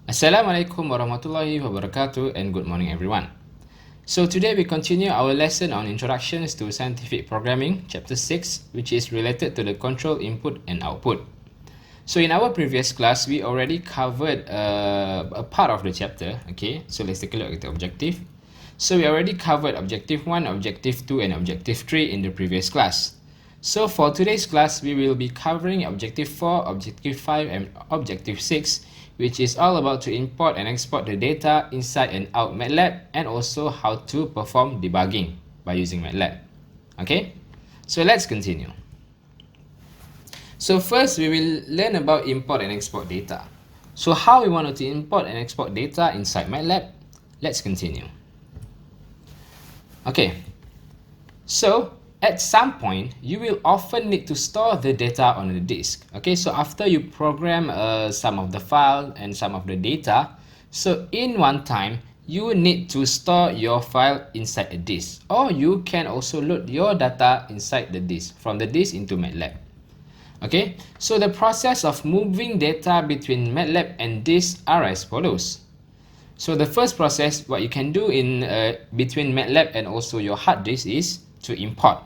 Assalamualaikum warahmatullahi wabarakatuh and good morning everyone. So today we continue our lesson on Introductions to Scientific Programming, Chapter 6, which is related to the control input and output. So in our previous class, we already covered a part of the chapter, okay? So let's take a look at the objective. So we already covered Objective 1, Objective 2 and Objective 3 in the previous class. So for today's class, we will be covering Objective 4, Objective 5 and Objective 6, which is all about to import and export the data inside and out MATLAB, and also how to perform debugging by using MATLAB. Okay, so let's continue. So first we will learn about import and export data. So how we wanted to import and export data inside MATLAB. Let's continue. Okay, so at some point, you will often need to store the data on the disk. Okay, so after you program some of the file and some of the data, so in one time, you need to store your file inside a disk. Or you can also load your data inside the disk, from the disk into MATLAB. Okay, so the process of moving data between MATLAB and disk are as follows. So the first process, what you can do in between MATLAB and also your hard disk is to import.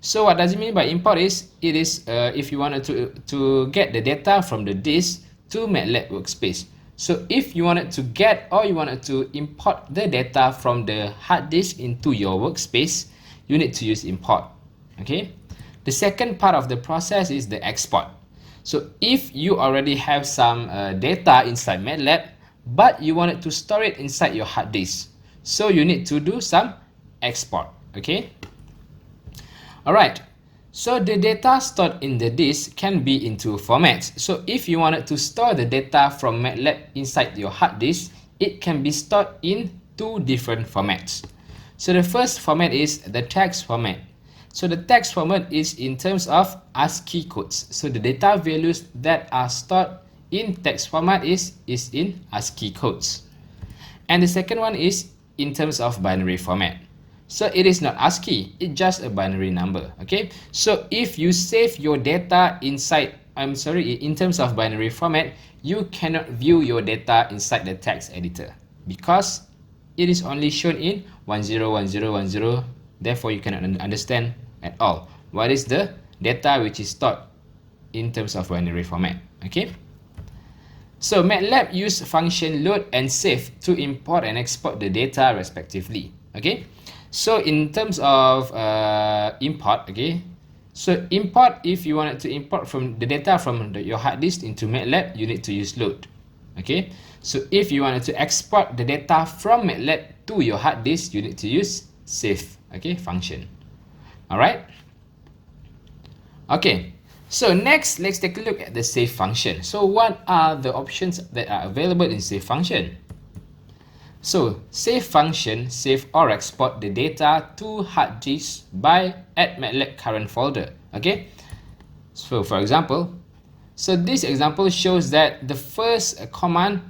So what does it mean by import is, it is if you wanted to get the data from the disk to MATLAB workspace. So if you wanted to get or you wanted to import the data from the hard disk into your workspace, you need to use import. Okay. The second part of the process is the export. So if you already have some data inside MATLAB, but you wanted to store it inside your hard disk, so you need to do some export. Okay. Alright, so the data stored in the disk can be in two formats. So if you wanted to store the data from MATLAB inside your hard disk, it can be stored in two different formats. So the first format is the text format. So the text format is in terms of ASCII codes. So the data values that are stored in text format is in ASCII codes. And the second one is in terms of binary format. So it is not ASCII, it's just a binary number. Okay, so if you save your data inside, in terms of binary format, you cannot view your data inside the text editor because it is only shown in 101010. Therefore, you cannot understand at all what is the data which is stored in terms of binary format. Okay. So MATLAB use function load and save to import and export the data respectively. Okay. So in terms of import, okay, so import, if you wanted to import from the data from your hard disk into MATLAB, you need to use load. Okay, so if you wanted to export the data from MATLAB to your hard disk, you need to use save, okay, function. All right. Okay, so next let's take a look at the save function. So what are the options that are available in save function? So save function save or export the data to hard disk by @MATLAB current folder. Okay, so for example, so this example shows that the first command,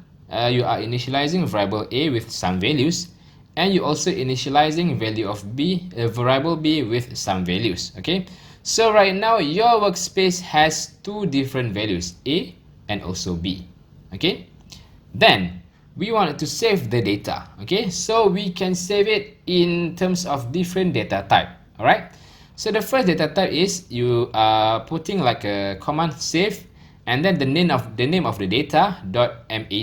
you are initializing variable a with some values, and you also initializing value of b, variable b with some values. Okay, so right now your workspace has two different values, a and also b. Okay, then we wanted to save the data. Okay, so we can save it in terms of different data type. All right, so the first data type is you are putting like a command save and then the name of the data .mat.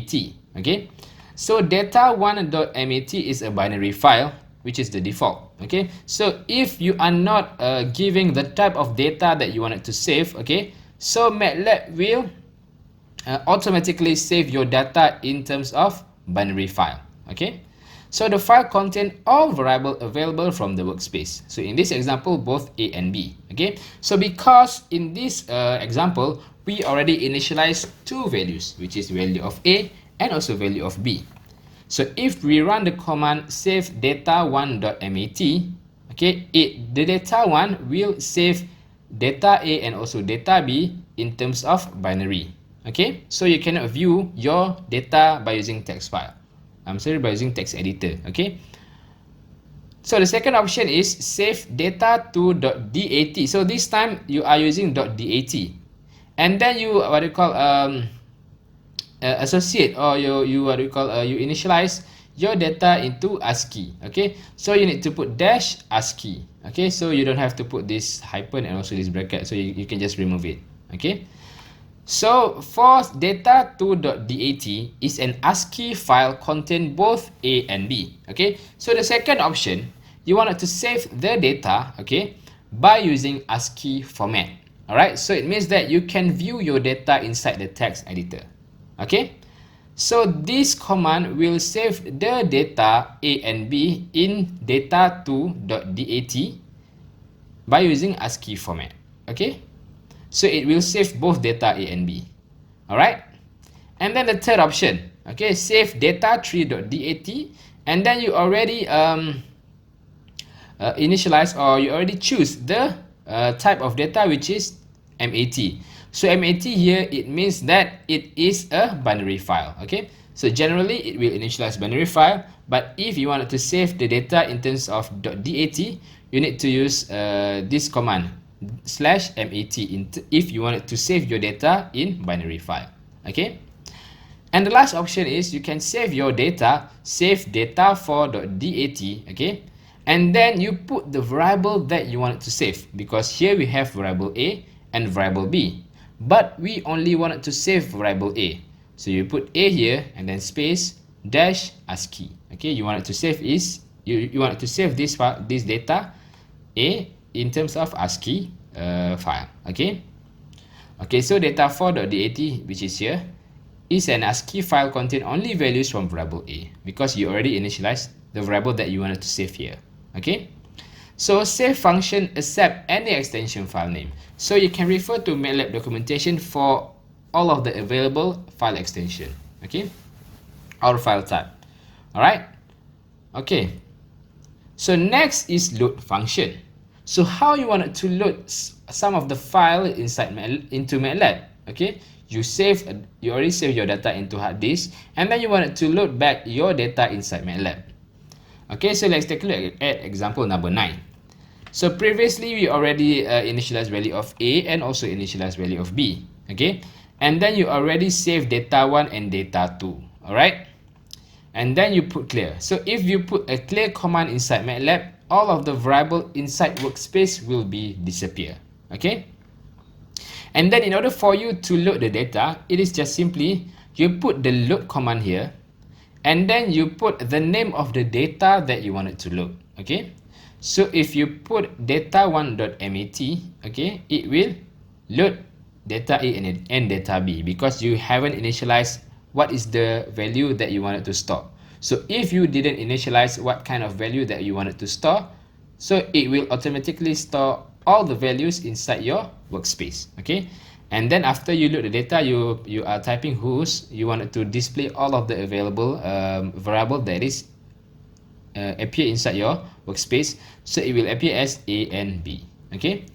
Okay, so data1.mat is a binary file which is the default. Okay, so if you are not giving the type of data that you wanted to save, okay, so MATLAB will automatically save your data in terms of binary file. Okay, so the file contains all variables available from the workspace. So in this example, both a and b. Okay, so because in this example we already initialized two values, which is value of a and also value of b. So if we run the command save data1.mat, okay, the data1 will save data a and also data b in terms of binary. Okay, so you cannot view your data by using text file. By using text editor. Okay, so the second option is save data to .dat. So this time you are using .dat, and then you associate, or you what we call you initialize your data into ASCII. Okay, so you need to put dash ASCII. Okay, so you don't have to put this hyphen and also this bracket, so you can just remove it. Okay, so for data2.dat is an ASCII file contain both A and B. Okay, so the second option, you wanted to save the data, okay, by using ASCII format. Alright, so it means that you can view your data inside the text editor. Okay, so this command will save the data A and B in data2.dat by using ASCII format. Okay, so it will save both data A and B. Alright, and then the third option, okay, save data3.dat, and then you already initialize, or you already choose the type of data, which is MAT. So MAT here, it means that it is a binary file. Okay, so generally it will initialize binary file, but if you wanted to save the data in terms of .dat, you need to use this command /mat if you wanted to save your data in binary file. Okay, and the last option is you can save your data, save data4.dat. Okay, and then you put the variable that you wanted to save, because here we have variable A and variable B, but we only wanted to save variable A, so you put A here and then space dash ASCII. Okay, you wanted to save is you wanted to save this file, this data A, in terms of ASCII file. Okay, so data4.dat, which is here, is an ASCII file contain only values from variable A, because you already initialized the variable that you wanted to save here. Okay, so save function accept any extension file name, so you can refer to MATLAB documentation for all of the available file extension, okay, or file type. Alright, okay, so next is load function. So how you wanted to load some of the file inside into MATLAB. Okay, you already saved your data into hard disk, and then you wanted to load back your data inside MATLAB. Okay, so let's take a look at example number 9. So previously we already initialized value of A and also initialized value of B. Okay, and then you already saved data1 and data2. Alright, and then you put clear. So if you put a clear command inside MATLAB, all of the variable inside workspace will be disappear. Okay, and then in order for you to load the data, it is just simply you put the load command here, and then you put the name of the data that you wanted to load. Okay, so if you put data1.mat, okay, it will load data A and data B, because you haven't initialized what is the value that you wanted to store. So if you didn't initialize what kind of value that you wanted to store, so it will automatically store all the values inside your workspace. Okay, and then after you load the data, you are typing whose you wanted to display all of the available variable that is appear inside your workspace, so it will appear as A and B. Okay,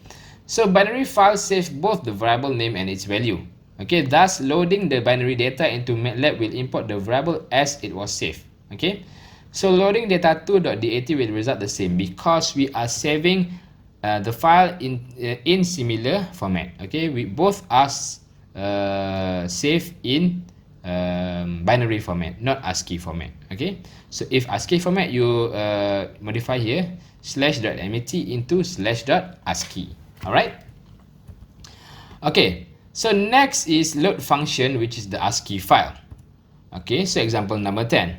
so binary file saves both the variable name and its value. Okay, thus loading the binary data into MATLAB will import the variable as it was saved. Okay, so loading data2.dat will result the same, because we are saving the file in similar format. Okay, we both are saved in binary format, not ASCII format. Okay, so if ASCII format, you modify here /.mat into /.ascii. Alright, okay, so next is load function, which is the ASCII file. Okay, so example number 10.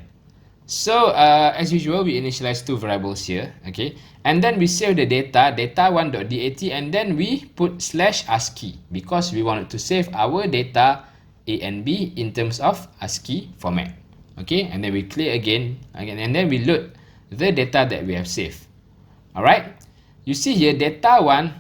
So as usual, we initialize two variables here. Okay, and then we save the data1.dat, and then we put /ascii, because we wanted to save our data A and B in terms of ASCII format. Okay, and then we clear again, and then we load the data that we have saved. Alright, you see here data1,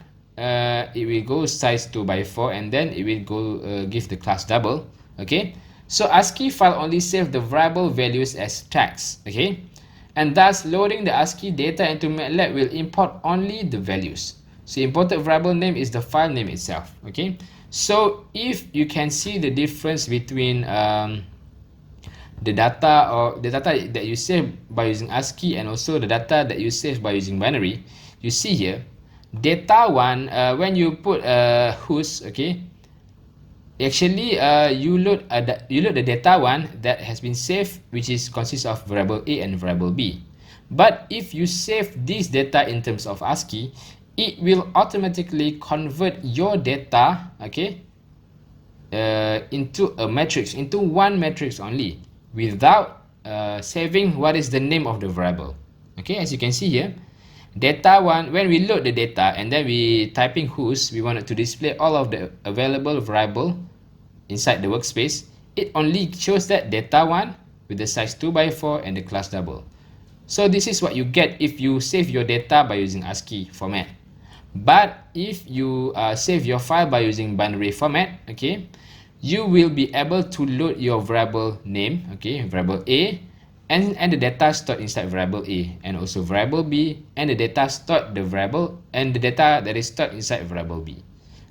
it will go size 2x4, and then it will go give the class double. Okay, so ASCII file only save the variable values as text. Okay, and thus loading the ASCII data into MATLAB will import only the values. So imported variable name is the file name itself. Okay, so if you can see the difference between the data that you save by using ASCII and also the data that you save by using binary, you see here data1, when you put whose, okay, actually you load the data one that has been saved, which is consists of variable A and variable B. But if you save this data in terms of ASCII, it will automatically convert your data, okay, into a matrix, into one matrix only, without saving what is the name of the variable. Okay, as you can see here, data one, when we load the data and then we typing whos, we wanted to display all of the available variable inside the workspace. It only shows that data one with the size 2x4 and the class double. So this is what you get if you save your data by using ASCII format. But if you save your file by using binary format, okay, you will be able to load your variable name, okay, variable A, and the data stored inside variable A, and also variable B, and the data stored the variable, and the data that is stored inside variable B.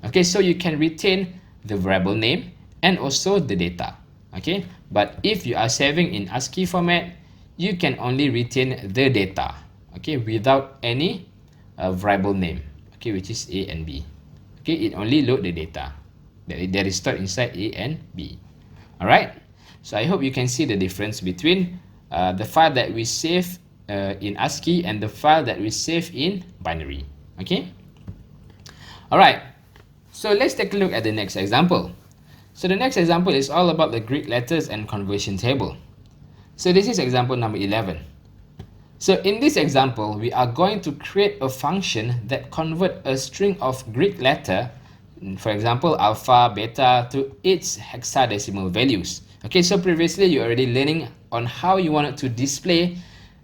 Okay, so you can retain the variable name and also the data. Okay, but if you are saving in ASCII format, you can only retain the data, okay, without any variable name, okay, which is A and B. Okay, it only load the data that is stored inside A and B. All right, so I hope you can see the difference between the file that we save in ASCII and the file that we save in binary. Okay, all right, so let's take a look at the next example. So the next example is all about the Greek letters and conversion table. So this is example number 11. So in this example, we are going to create a function that convert a string of Greek letter, for example, alpha, beta, to its hexadecimal values. Okay, so previously you already learning on how you wanted to display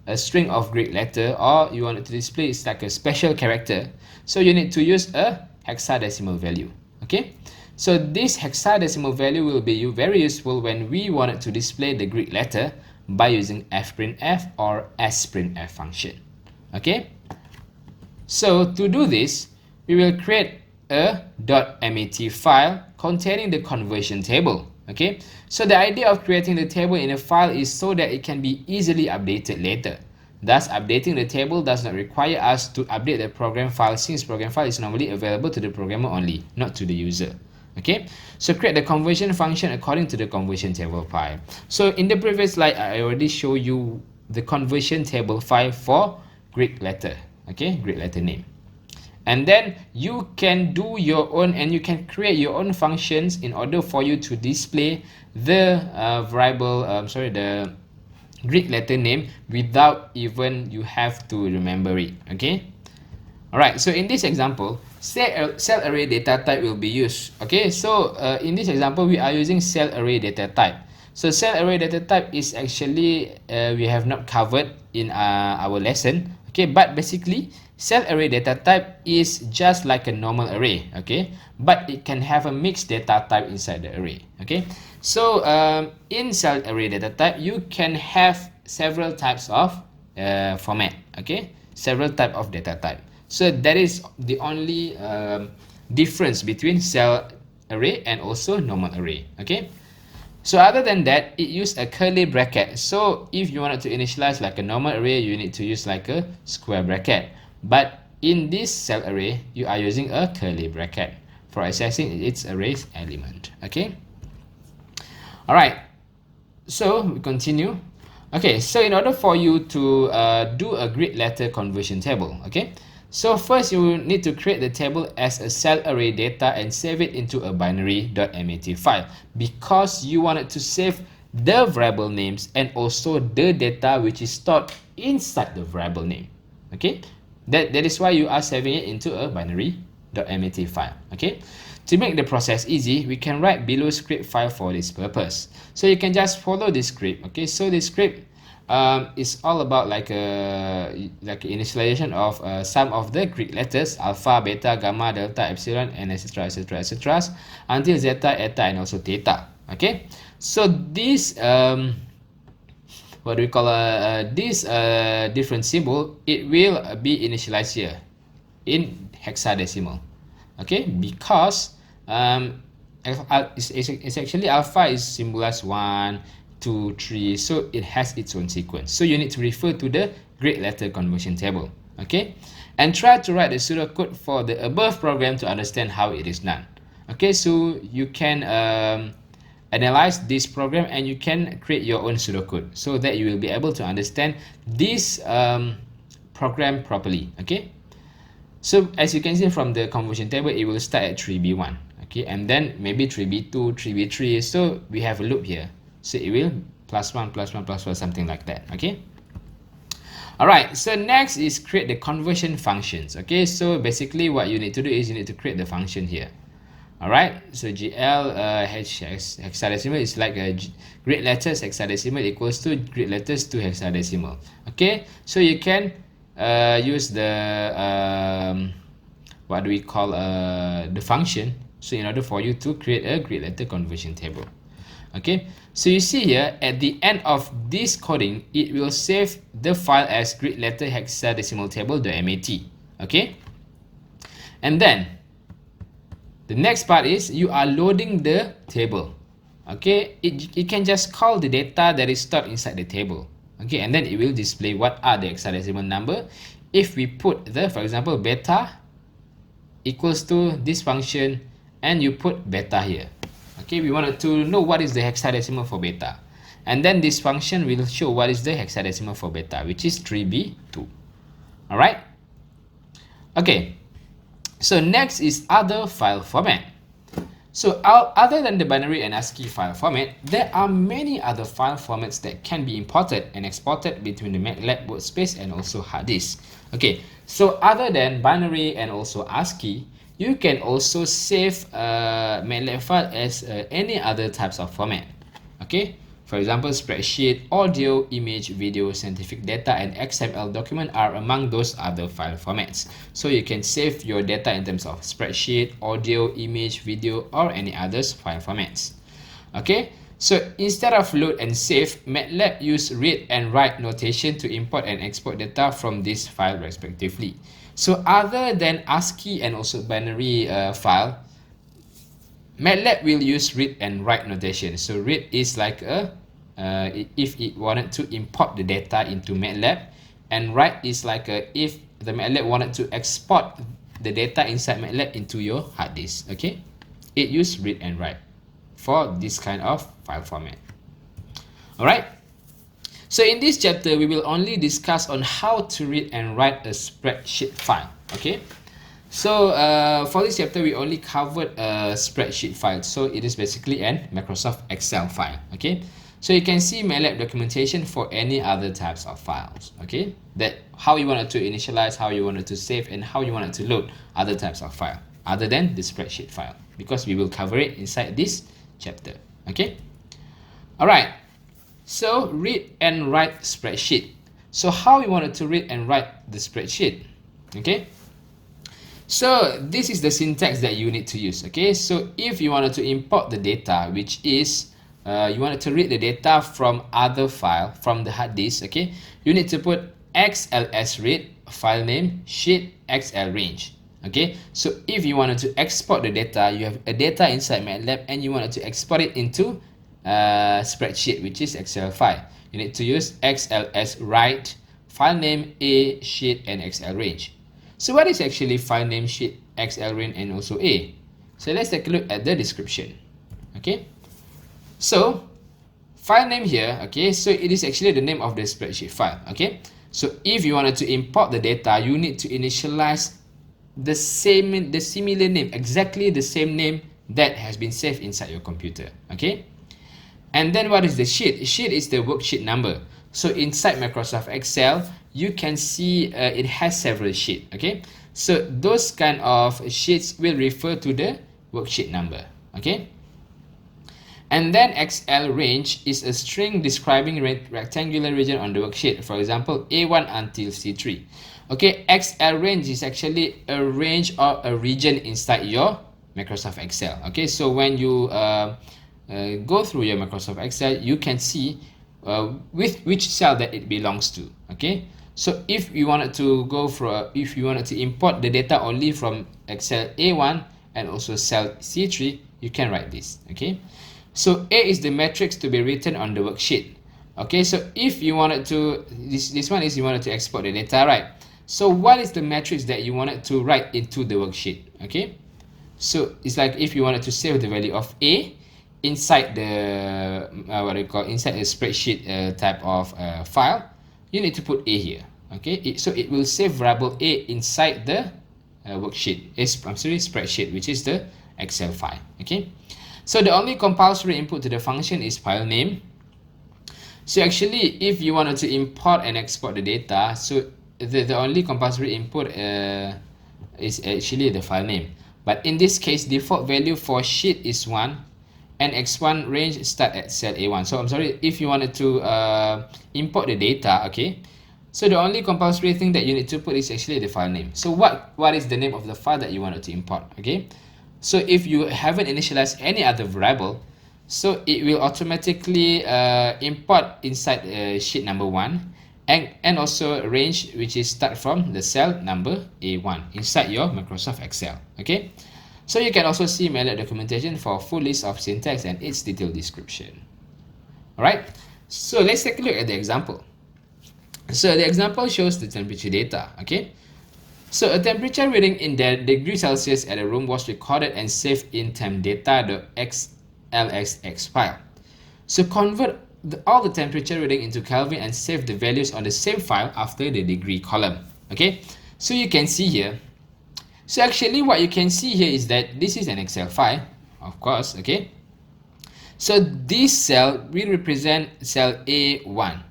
a string of Greek letter, or you wanted to display it's like a special character. So you need to use a hexadecimal value. Okay, so this hexadecimal value will be very useful when we wanted to display the Greek letter by using fprintf or sprintf function. Okay, so to do this, we will create a .mat file containing the conversion table. Okay, so the idea of creating the table in a file is so that it can be easily updated later. Thus, updating the table does not require us to update the program file, since program file is normally available to the programmer only, not to the user. Okay, so create the conversion function according to the conversion table file. So in the previous slide, I already showed you the conversion table file for Greek letter, okay, Greek letter name. And then you can do your own, and you can create your own functions in order for you to display the the Greek letter name without even you have to remember it. Okay, all right, so in this example, cell array data type will be used. Okay, so in this example, we are using cell array data type. So cell array data type is actually we have not covered in our lesson. Okay, but basically cell array data type is just like a normal array. Okay, but it can have a mixed data type inside the array. Okay, so in cell array data type, you can have several types of format. Okay, several type of data type. So that is the only difference between cell array and also normal array. Okay, so other than that, it uses a curly bracket. So if you wanted to initialize like a normal array, you need to use like a square bracket. But in this cell array, you are using a curly bracket for accessing its array's element. Okay, all right, so we continue. Okay, so in order for you to do a Greek letter conversion table, okay, so first you need to create the table as a cell array data and save it into a binary.mat file, because you wanted to save the variable names and also the data which is stored inside the variable name. Okay, that is why you are saving it into a binary.mat file. Okay, to make the process easy, we can write below script file for this purpose. So you can just follow this script. Okay, so this script is all about like initialization of some of the Greek letters, alpha, beta, gamma, delta, epsilon, and etc, until zeta, eta, and also theta. Okay, so this what do we call this different symbol, it will be initialized here in hexadecimal. Okay, because it's actually alpha is symbolized 1, 2, 3, so it has its own sequence. So you need to refer to the Greek letter conversion table. Okay, and try to write the pseudocode for the above program to understand how it is done. Okay, so you can analyze this program and you can create your own pseudocode so that you will be able to understand this program properly. Okay, so as you can see from the conversion table, it will start at 3b1. Okay, and then maybe 3b2, 3b3. So we have a loop here, so it will +1 +1 +1, something like that. Okay. Alright, so next is create the conversion functions. Okay, so basically what you need to do is you need to create the function here. Alright, so GL hexadecimal is like a Greek letters hexadecimal equals to Greek letters to hexadecimal. Okay, so you can use the what do we call the function, so in order for you to create a Greek letter conversion table. Okay, so you see here at the end of this coding, it will save the file as Greek letter hexadecimal table.mat. Okay, and then the next part is you are loading the table. Okay, it can just call the data that is stored inside the table. Okay, and then it will display what are the hexadecimal number. If we put the, for example, beta equals to this function and you put beta here. Okay, we wanted to know what is the hexadecimal for beta, and then this function will show what is the hexadecimal for beta, which is 3b2. All right. Okay, so next is other file format. So other than the binary and ASCII file format, there are many other file formats that can be imported and exported between the MATLAB workspace and also hard disk. Okay, so other than binary and also ASCII, you can also save MATLAB file as any other types of format. Okay, for example, spreadsheet, audio, image, video, scientific data, and XML document are among those other file formats. So you can save your data in terms of spreadsheet, audio, image, video, or any others file formats. Okay, so instead of load and save, MATLAB use read and write notation to import and export data from this file respectively. So other than ASCII and also binary file, MATLAB will use read and write notation. So read is like a if it wanted to import the data into MATLAB, and write is like a if the MATLAB wanted to export the data inside MATLAB into your hard disk. Okay, it use read and write for this kind of file format. All right. So in this chapter, we will only discuss on how to read and write a spreadsheet file. Okay. So for this chapter, we only covered a spreadsheet file. So it is basically an Microsoft Excel file. Okay. So you can see MATLAB documentation for any other types of files. Okay. That how you wanted to initialize, how you wanted to save, and how you wanted to load other types of file other than the spreadsheet file, because we will cover it inside this chapter. Okay. All right. So read and write spreadsheet. So how we wanted to read and write the spreadsheet. Okay. So this is the syntax that you need to use. Okay. So if you wanted to import the data, which is you wanted to read the data from other file from the hard disk. Okay. You need to put xls read file name sheet xl range. Okay. So if you wanted to export the data, you have a data inside MATLAB and you wanted to export it into spreadsheet, which is Excel file. You need to use xls write file name a sheet and xl range. So what is actually file name sheet xl range and also a? So let's take a look at the description. Okay, so file name here. Okay, so it is actually the name of the spreadsheet file. Okay, so if you wanted to import the data, you need to initialize the similar name, exactly the same name that has been saved inside your computer. Okay. And then what is the sheet? Sheet is the worksheet number. So inside Microsoft Excel, you can see it has several sheets. Okay, so those kind of sheets will refer to the worksheet number. Okay, and then XL range is a string describing rectangular region on the worksheet. For example, A1 until C3. Okay, XL range is actually a range or a region inside your Microsoft Excel. Okay, so when you go through your Microsoft Excel, you can see with which cell that it belongs to. Okay, so if you wanted to go for if you wanted to import the data only from Excel A1 and also cell C3, you can write this. Okay, so A is the matrix to be written on the worksheet. Okay, so if you wanted to this one is you wanted to export the data, right? So what is the matrix that you wanted to write into the worksheet? Okay, So it's like if you wanted to save the value of A inside the inside a spreadsheet type of file, you need to put A here. Okay, so it will save variable A inside the spreadsheet, which is the Excel file. Okay, so the only compulsory input to the function is file name. So actually, if you wanted to import and export the data, so the only compulsory input is actually the file name. But in this case, default value for sheet is 1 and x1 range start at cell A1. So I'm sorry, if you wanted to import the data, okay, so the only compulsory thing that you need to put is actually the file name. So what is the name of the file that you wanted to import? Okay, so if you haven't initialized any other variable, so it will automatically import inside sheet number 1 and also range, which is start from the cell number A1 inside your Microsoft Excel. Okay, so you can also see MATLAB documentation for a full list of syntax and its detailed description. Alright, so let's take a look at the example. So the example shows the temperature data. Okay, so a temperature reading in the degree Celsius at a room was recorded and saved in temp.data.xlsx file. So convert all the temperature reading into Kelvin and save the values on the same file after the degree column. Okay, so you can see here. So actually what you can see here is that this is an Excel file, of course. Okay, so this cell will represent cell A1.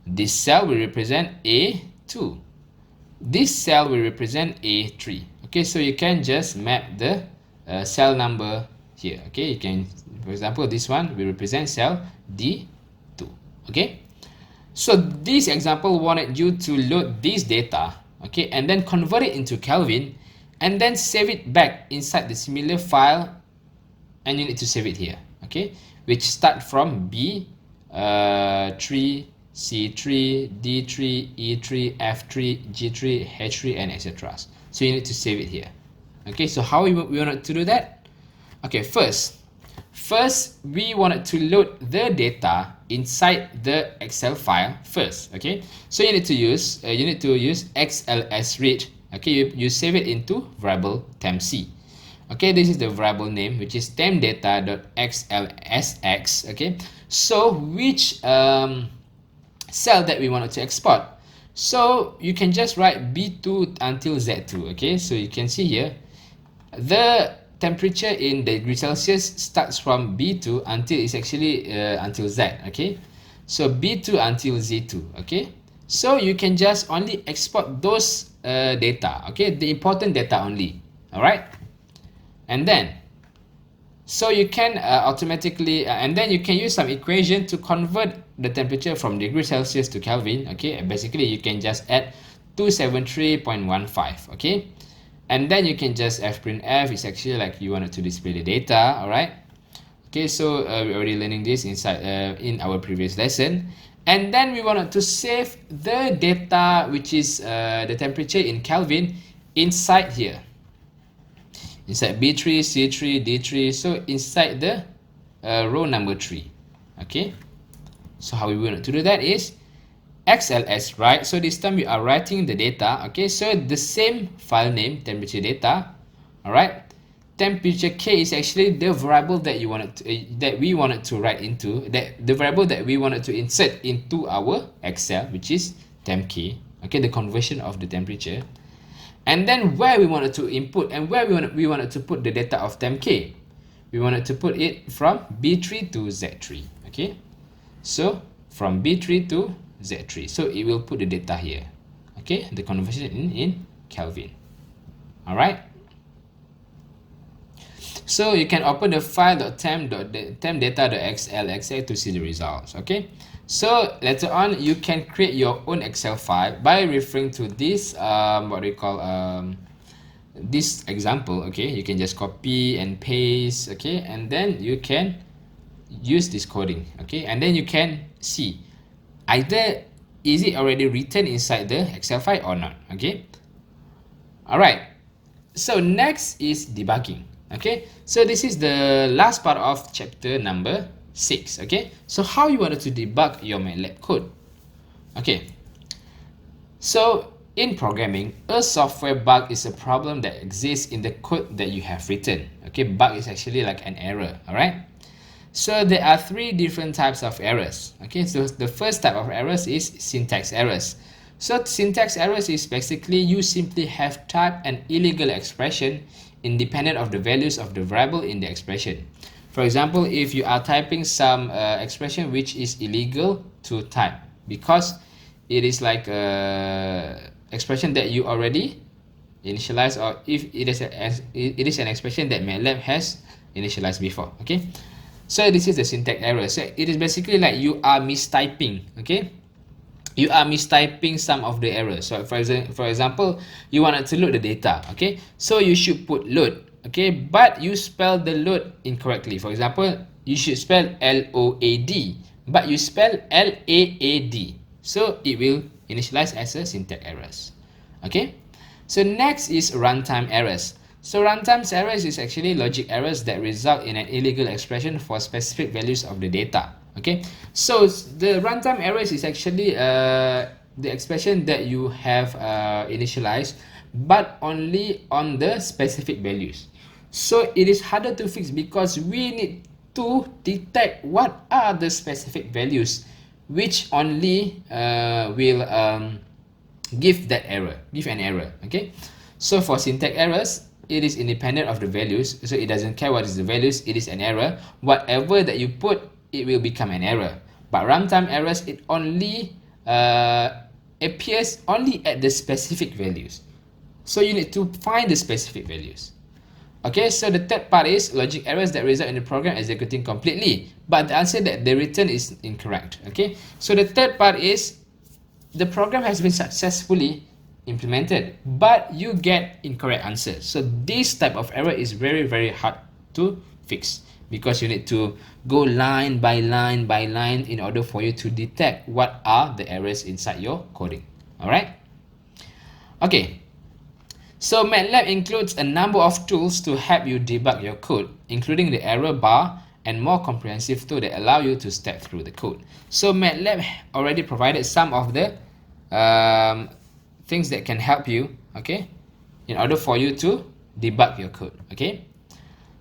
This cell will represent A2. This cell will represent A3. Okay, so you can just map the cell number here. Okay, you can, for example, this one will represent cell D2. Okay, so this example wanted you to load this data, okay, and then convert it into Kelvin and then save it back inside the similar file, and you need to save it here. Okay, which start from B3, C3, D3, E3, F3, G3, H3, and etc. So you need to save it here. Okay, so how we want to do that? Okay, first we wanted to load the data inside the Excel file first. Okay, so you need to use XLS read. Okay, you save it into variable tempc. Okay, this is the variable name, which is tempdata.xlsx. Okay, so which cell that we wanted to export, so you can just write B2 until Z2. Okay, so you can see here the temperature in degree Celsius starts from B2 until it's actually until Z. Okay, so B2 until Z2. Okay, so you can just only export those data, okay, the important data only. All right, and then so you can automatically and then you can use some equation to convert the temperature from degree Celsius to Kelvin. Okay, and basically you can just add 273.15. okay, and then you can just fprintf is actually like you wanted to display the data. All right, okay, so we're already learning this inside in our previous lesson. And then we wanted to save the data, which is the temperature in Kelvin, inside here, inside B3, C3, D3, so inside the row number 3. Okay, so how we want to do that is XLS write. So this time we are writing the data. Okay, so the same file name, temperature data. All right, temperature K is actually the variable that you wanted to, that we wanted to write into, the variable that we wanted to insert into our Excel, which is temp K. Okay, the conversion of the temperature. And then where we wanted to input and where we wanted to put the data of temp K, we wanted to put it from B3 to Z3. Okay, so from B3 to Z3, so it will put the data here. Okay, the conversion in Kelvin. All right, so you can open the file.temp.data.xlsx to see the results. Okay, so later on you can create your own Excel file by referring to this this example. Okay, you can just copy and paste. Okay, and then you can use this coding. Okay, and then you can see either is it already written inside the Excel file or not. Okay, all right, so next is debugging. Okay, so this is the last part of chapter number 6. Okay, so how you wanted to debug your MATLAB code. Okay, so in programming, a software bug is a problem that exists in the code that you have written. Okay, bug is actually like an error, all right? So there are three different types of errors. Okay, so the first type of errors is syntax errors. So syntax errors is basically you simply have typed an illegal expression independent of the values of the variable in the expression. For example, if you are typing some expression which is illegal to type because it is like expression that you already initialized, or if it is an expression that MATLAB has initialized before. Okay, so this is the syntax error. So it is basically like you are mistyping. Okay, you are mistyping some of the errors. So for example, you wanted to load the data. Okay, so you should put load. Okay, but you spell the load incorrectly. For example, you should spell LOAD, but you spell LAAD. So it will initialize as a syntax errors. Okay, so next is runtime errors. So runtime errors is actually logic errors that result in an illegal expression for specific values of the data. Okay, so the runtime errors is actually the expression that you have initialized, but only on the specific values. So it is harder to fix because we need to detect what are the specific values which only will give an error. Okay, so for syntax errors, it is independent of the values, so it doesn't care what is the values, it is an error. Whatever that you put, it will become an error. But runtime errors, it only appears only at the specific values, so you need to find the specific values. Okay, so the third part is logic errors that result in the program executing completely, but the answer that they return is incorrect. Okay, so the third part is the program has been successfully implemented, but you get incorrect answers. So this type of error is very, very hard to fix because you need to go line by line by line in order for you to detect what are the errors inside your coding. All right. Okay. So MATLAB includes a number of tools to help you debug your code, including the error bar and more comprehensive tools that allow you to step through the code. So MATLAB already provided some of the things that can help you, okay, in order for you to debug your code. Okay,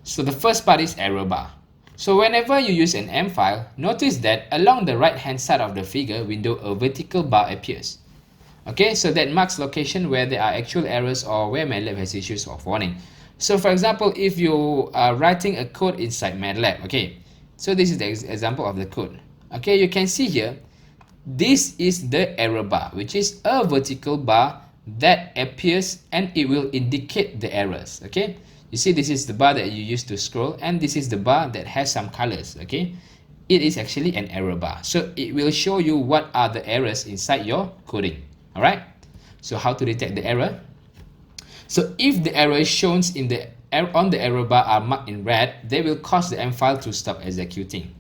so the first part is error bar. So whenever you use an M file, notice that along the right hand side of the figure window, a vertical bar appears. Okay, so that marks location where there are actual errors or where MATLAB has issues of warning. So for example, if you are writing a code inside MATLAB, okay, so this is the example of the code. Okay, you can see here, this is the error bar, which is a vertical bar that appears and it will indicate the errors. Okay, you see this is the bar that you use to scroll, and this is the bar that has some colors. Okay, it is actually an error bar, so it will show you what are the errors inside your coding. All right, so how to detect the error? So if the error shown in the on the error bar are marked in red, they will cause the M file to stop executing.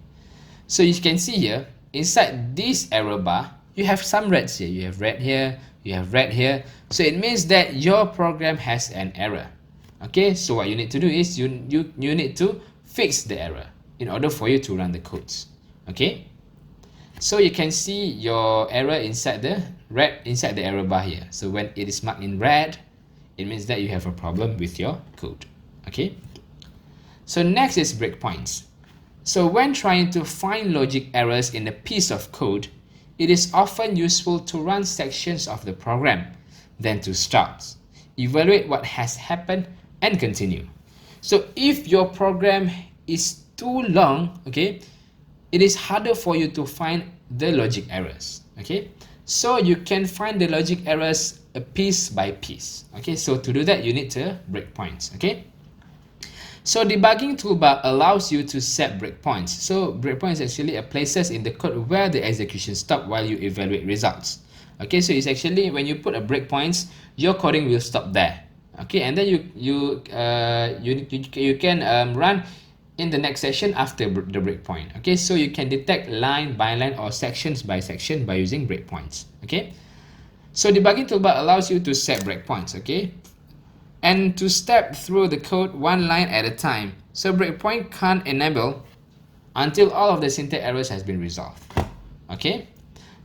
So you can see here, inside this error bar, you have some reds here. You have red here, you have red here. So it means that your program has an error. Okay, so what you need to do is you need to fix the error in order for you to run the codes. Okay, so you can see your error inside the error bar here. So when it is marked in red, it means that you have a problem with your code. Okay, so next is breakpoints. So when trying to find logic errors in a piece of code, it is often useful to run sections of the program, then to start, evaluate what has happened, and continue. So if your program is too long, okay, it is harder for you to find the logic errors. Okay, so you can find the logic errors piece by piece. Okay, so to do that, you need to breakpoints. Okay, so debugging toolbar allows you to set breakpoints. So breakpoints actually are places in the code where the execution stops while you evaluate results. Okay, so it's actually when you put a breakpoints, your coding will stop there. Okay, and then you can run in the next session after the breakpoint. Okay, so you can detect line by line or sections by section by using breakpoints. Okay, so debugging toolbar allows you to set breakpoints. Okay, and to step through the code one line at a time. So breakpoint can't enable until all of the syntax errors has been resolved. Okay,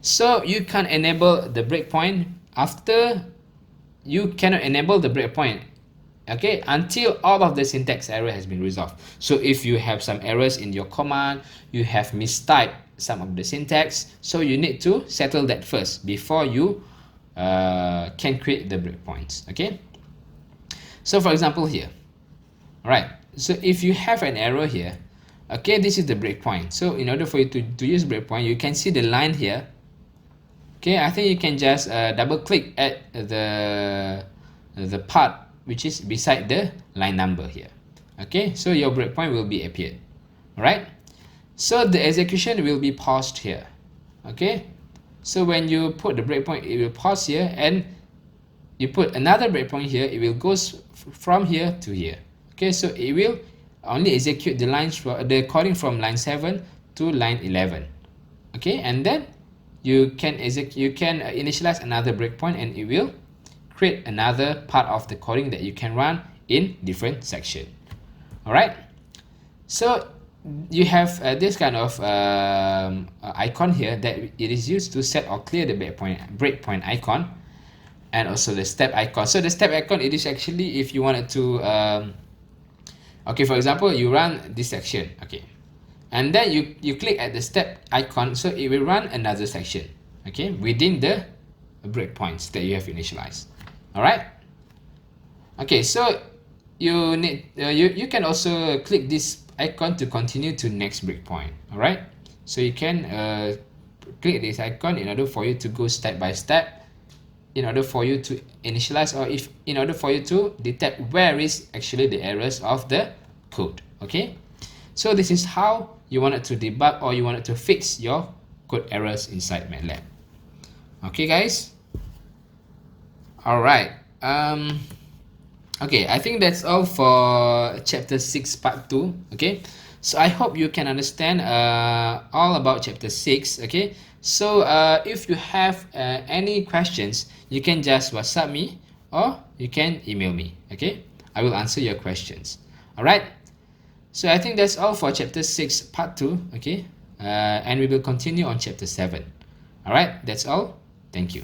so you can enable the breakpoint after you cannot enable the breakpoint, okay, until all of the syntax error has been resolved. So if you have some errors in your command, you have mistyped some of the syntax, so you need to settle that first before you can create the breakpoints. Okay, so for example here, all right, so if you have an error here, okay, this is the breakpoint. So in order for you to use breakpoint, you can see the line here. Okay, I think you can just double click at the part which is beside the line number here. Okay, so your breakpoint will be appeared. All right, so the execution will be paused here. Okay, so when you put the breakpoint, it will pause here, and you put another breakpoint here, it will go from here to here. Okay, so it will only execute the lines for the coding from line 7 to line 11. Okay, and then you can initialize another breakpoint, and it will create another part of the coding that you can run in different section. All right, so you have this kind of icon here that it is used to set or clear the breakpoint icon, and also the step icon. So the step icon, it is actually if you wanted to okay, for example, you run this section, okay, and then you click at the step icon, so it will run another section, okay, within the breakpoints that you have initialized. All right, okay, so you need you can also click this icon to continue to next breakpoint. All right, so you can click this icon in order for you to go step by step, in order for you to initialize, or in order for you to detect where is actually the errors of the code. Okay, so this is how you wanted to debug, or you wanted to fix your code errors inside MATLAB. Okay guys, all right, okay, I think that's all for chapter 6 part 2. Okay, so I hope you can understand all about chapter 6. Okay, so if you have any questions, you can just WhatsApp me, or you can email me. Okay, I will answer your questions. All right, so I think that's all for chapter 6 part 2. Okay, and we will continue on chapter 7. All right, that's all. Thank you.